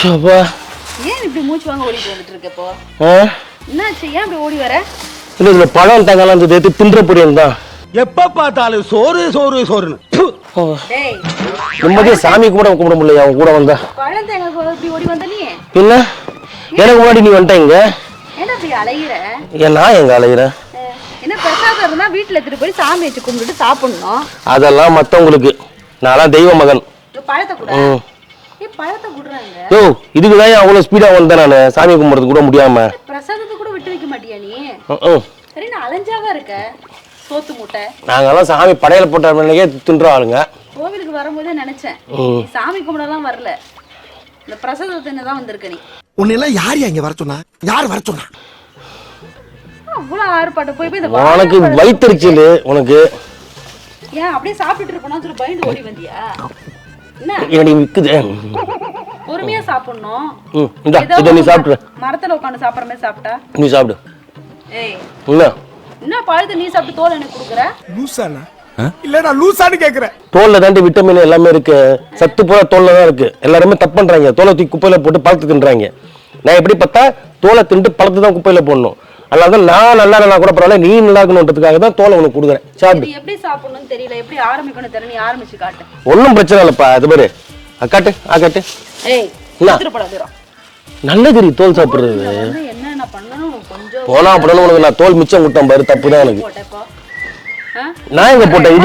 ஏன் இப்படி மூச்சு வாங்க ஓடிட்டு வந்துட்டு இருக்க இப்போ? என்னாச்சு? ஏன் இப்படி ஓடி வர? இல்ல இதுல பழம் தங்கலாம் சேர்த்து தின்ற புரியும் தான். எப்ப பார்த்தாலும் சோறு சோறு சோறுன்னு. டேய், நிம்மதியா சாமி கூட கும்பிட முடியல அவன் கூட வந்தா. பழம் தேங்க இப்படி ஓடி வந்த நீ? இல்ல எனக்கு முன்னாடி நீ வந்துட்டீங்க. என்ன இப்படி அலையிற? ஏன் நான் எங்க அலையிறேன்? என்ன பிரசாதம் இருந்தா வீட்டுல எடுத்துட்டு போய் சாமி வச்சு கும்பிட்டு சாப்பிடணும். அதெல்லாம் மத்தவங்களுக்கு. நான்லாம் தெய்வ மகன். பழத்தை கூட பழத்தை குடுறாங்க. யோ இதுக்குதான் அவ்வளவு ஸ்பீடா வந்தேன் நானு சாமி கும்பிடுறது கூட முடியாம. பிரசாதத்தை கூட விட்டு வைக்க மாட்டியா நீ? சரி நான் அலைஞ்சாவா இருக்க சோத்து மூட்டை. நாங்கெல்லாம் சாமி படையல் போட்ட தின்ற ஆளுங்க. கோவிலுக்கு வரும்போதே நினைச்சேன் சாமி கும்பிடலாம் வரல, இந்த பிரசாதத்தை தான் வந்திருக்க நீ. உன்னெல்லாம் யார் இங்க வர சொன்னா? யார் வர சொன்னா? அவ்வளவு ஆர்ப்பாட்ட போய் உனக்கு வயிற்றுச்சல் உனக்கு. ஏன் அப்படியே சாப்பிட்டுட்டு இருப்போம்னு சொல்லி பயந்து ஓடி வந்தியா? பொறுமையா சாப்பிடணும். நீ சாப்பிடு. மரத்துல உட்காந்து சாப்பிடுற மாதிரி சாப்பிட்டா நீ சாப்பிடு. ஏய் என்ன பழத்தை நீ சாப்பிட்டு தோல் எனக்கு குடுக்குற? லூசானா? இல்லடா லூசான்னு கேக்குறேன். தோல்ல தாண்டி விட்டமின் எல்லாமே இருக்கு, சத்து பூரா தோல்ல தான் இருக்கு. எல்லாருமே தப்பு பண்றாங்க, தோலை தூக்கி குப்பையில போட்டு பழத்தை தின்றாங்க. நான் எப்படி பார்த்தா தோலை தின்ட்டு பழத்தை தான் குப்பையில போடணும். அதனால நான் நல்லா கூட பரவாயில்ல, நீ நல்லா இருக்கணுன்றதுக்காக தான் தோலை உனக்கு கொடுக்குறேன். சாப்பிடு. எப்படி சாப்பிடணும்னு தெரியல, எப்படி ஆரம்பிக்கணும் தெரியல, நீ ஆரம்பிச்சு காட்டு. ஒன்றும் பிரச்சனை இல்லப்பா. அது பாரு காட்டு காட்டு. ஏய் நல்லது தோல் சாப்பிடுறது. என்ன பண்ணணும் கொஞ்சம் போனா அப்படின்னு உனக்கு நான் தோல் மிச்சம் விட்டேன் பாரு, தப்பு தான் எனக்கு. நான் எங்க போட்டேன்?